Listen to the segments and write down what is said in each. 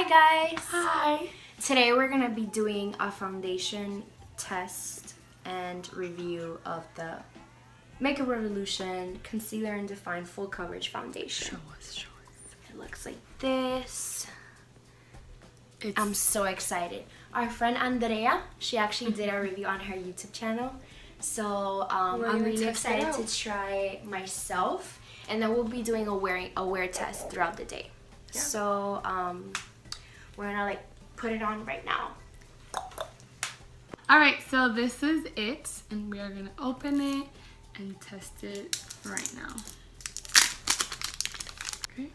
Hi guys! Hi! Today we're going to be doing a foundation test and review of the Makeup Revolution Concealer and Define Full Coverage Foundation. Show us. It looks like this. I'm so excited. Our friend Andrea, she actually did a review on her YouTube channel. So I'm really excited to try myself. And then we'll be doing a wear test throughout the day. Yeah. So we're gonna put it on right now. Alright, so this is it, and we are gonna open it and test it right now. Okay.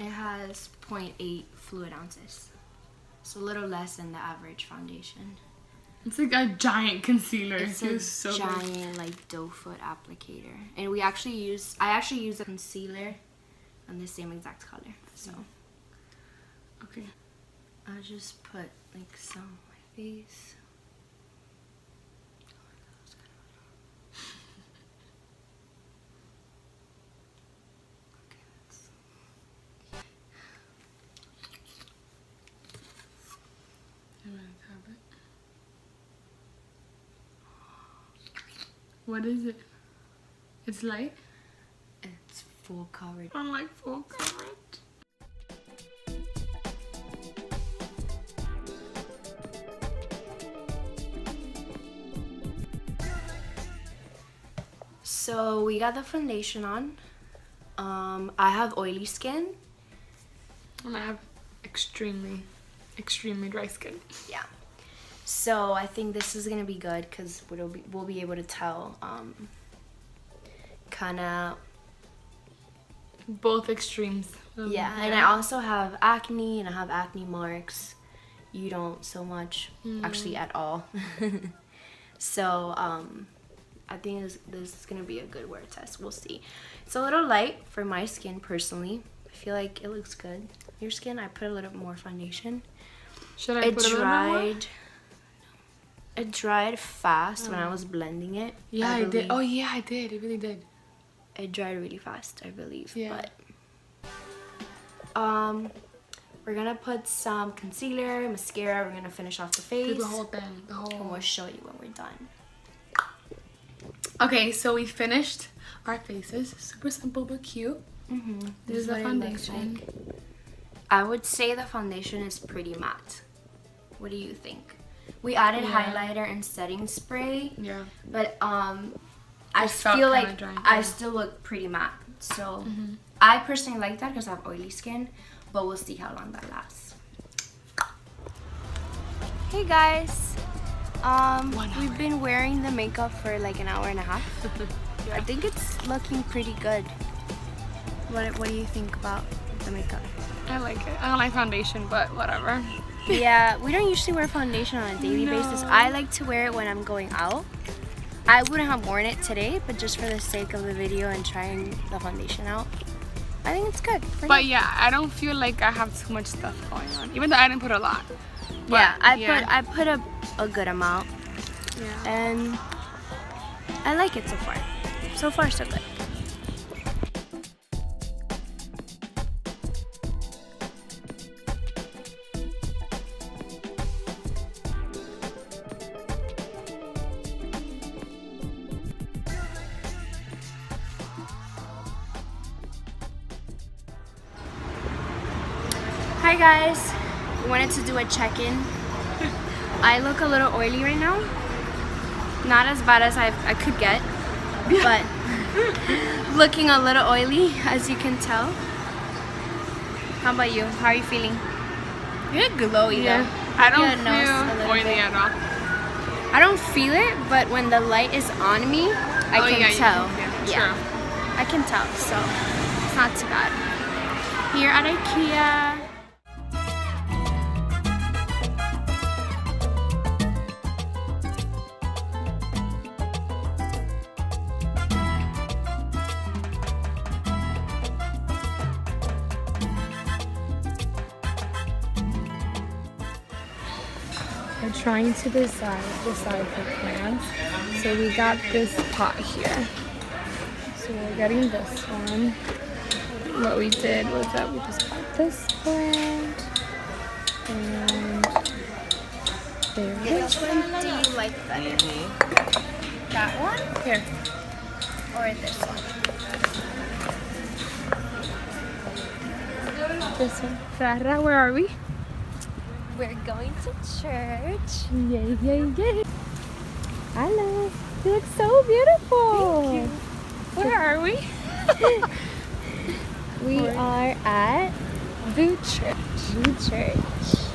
It has 0.8 fluid ounces. So a little less than the average foundation. It's like a giant concealer. It's a giant doe foot applicator. And I actually use a concealer on the same exact color. So okay. I'll just put some on my face. What is it? It's light? It's full coverage. I like full coverage. So we got the foundation on. I have oily skin. And I have extremely dry skin. Yeah. So I think this is gonna be good because we'll be able to tell kind of both extremes. Yeah, and I also have acne and I have acne marks. You don't so much, actually at all. So I think this is gonna be a good wear test. We'll see. It's a little light for my skin personally. I feel like it looks good. Your skin, I put a little more foundation. Should I put a little more? It dried fast when I was blending it. Yeah, I did. Oh yeah, I did. It really did. It dried really fast, I believe. Yeah. But we're gonna put some concealer, mascara. We're gonna finish off the face. Do the whole thing. And we'll show you when we're done. Okay, so we finished our faces. Super simple but cute. This is the foundation. I would say the foundation is pretty matte. What do you think? We added highlighter and setting spray. Yeah. But I feel like I still look pretty matte. So I personally like that because I have oily skin. But we'll see how long that lasts. Hey guys. We've been wearing the makeup for like an hour and a half. I think it's looking pretty good. What do you think about the makeup? I like it. I don't like foundation, but whatever. Yeah, we don't usually wear foundation on a daily basis. I like to wear it when I'm going out. I wouldn't have worn it today, but just for the sake of the video and trying the foundation out, I think it's good. But yeah, I don't feel like I have too much stuff going on, even though I didn't put a lot. But, yeah, I put a good amount. Yeah. And I like it so far. So far, so good. Hi guys, we wanted to do a check-in. I look a little oily right now. Not as bad as I could get, but looking a little oily, as you can tell. How about you? How are you feeling? You look glowy though. I don't feel oily at all. I don't feel it, but when the light is on me, I can tell. Yeah, I can tell, so it's not too bad. Here at IKEA. We're trying to decide for plants. So we got this pot here. So we're getting this one. What we did was that we just got this brand. And there it is. Which one do you like better? That one Here. or this one? This one. Farah, where are we? We're going to church. Yay, yay, yay. Hello. You look so beautiful. Thank you. Where are we? We are at the church. The church.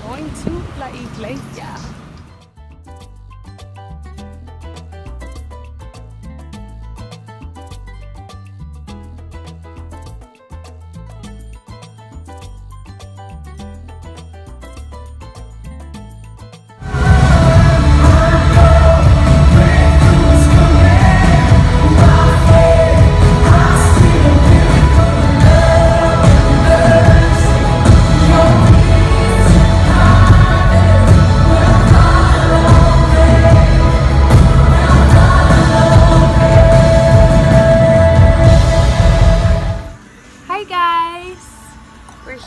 Going to la iglesia.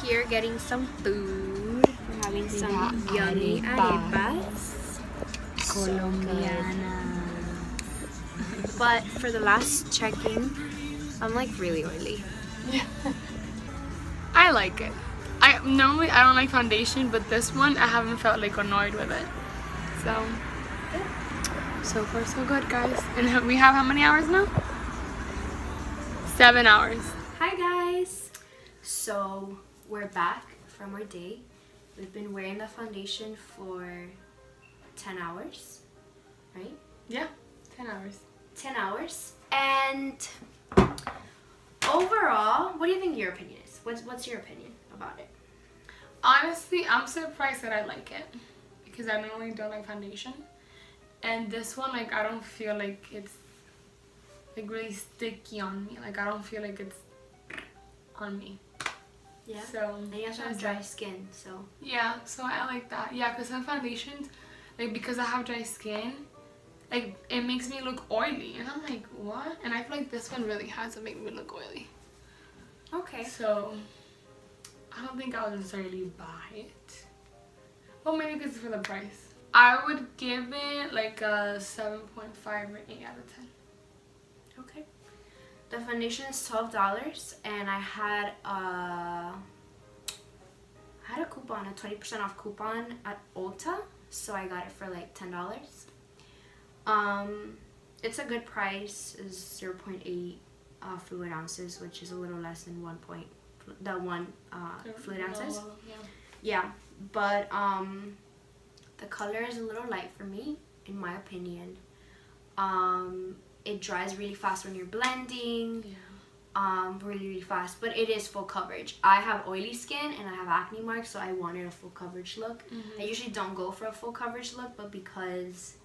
We're getting some food. We're having some yummy arepas. Colombiana. But for the last checking, I'm like really oily. I like it. I normally I don't like foundation, but this one I haven't felt like annoyed with it. So far so good, guys. And we have how many hours now? 7 hours. Hi guys! So we're back from our day. We've been wearing the foundation for 10 hours, right? Yeah, 10 hours. 10 hours. And overall, what do you think your opinion is? What's your opinion about it? Honestly, I'm surprised that I like it because I normally don't like foundation. And this one, like, I don't feel like it's like really sticky on me. Like, I don't feel like it's on me. Yeah. So And you also have dry skin, so. yeah, so I like that. Yeah, because some foundations, like, because I have dry skin, like, it makes me look oily. And I'm like, what? And I feel like this one really has to make me look oily. Okay. So I don't think I'll necessarily buy it. Well, maybe because for the price. I would give it like a 7.5 or 8 out of 10. Okay. The foundation is $12, and I had a coupon, a 20% off coupon at Ulta, so I got it for like $10. It's a good price. It's 0.8 fluid ounces, which is a little less than one fluid ounces. Yeah, but the color is a little light for me, in my opinion. It dries really fast when you're blending. Yeah. Really fast, but it is full coverage. I have oily skin and I have acne marks, so I wanted a full coverage look. I usually don't go for a full coverage look, but because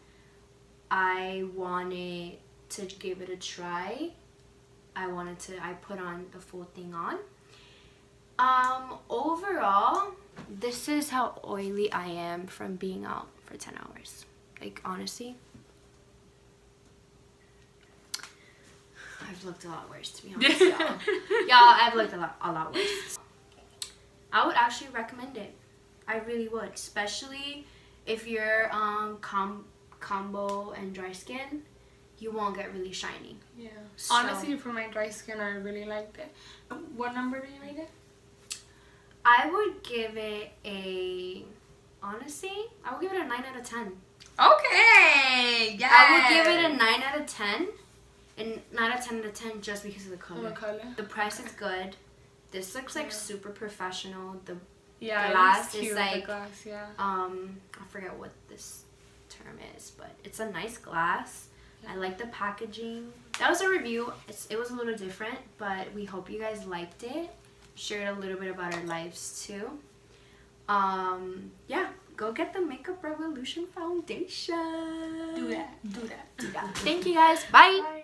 I wanted to give it a try, I put on the full thing on. Overall, this is how oily I am from being out for 10 hours. Like, honestly, I've looked a lot worse, to be honest, y'all. I've looked a lot worse. I would actually recommend it. I really would, especially if you're combo and dry skin. You won't get really shiny. Yeah. So, honestly, for my dry skin, I really liked it. What number do you rate it? I would give it a 9 out of 10. Okay. Yeah. I would give it a 9 out of 10. And not a 10 out of 10 just because of the color. The price is good. This looks like super professional. The glass is like, glass, yeah. I forget what this term is, but it's a nice glass. I like the packaging. That was a review. It was a little different, but we hope you guys liked it. Shared a little bit about our lives too. Yeah, go get the Makeup Revolution foundation. Do that. Thank you guys. Bye.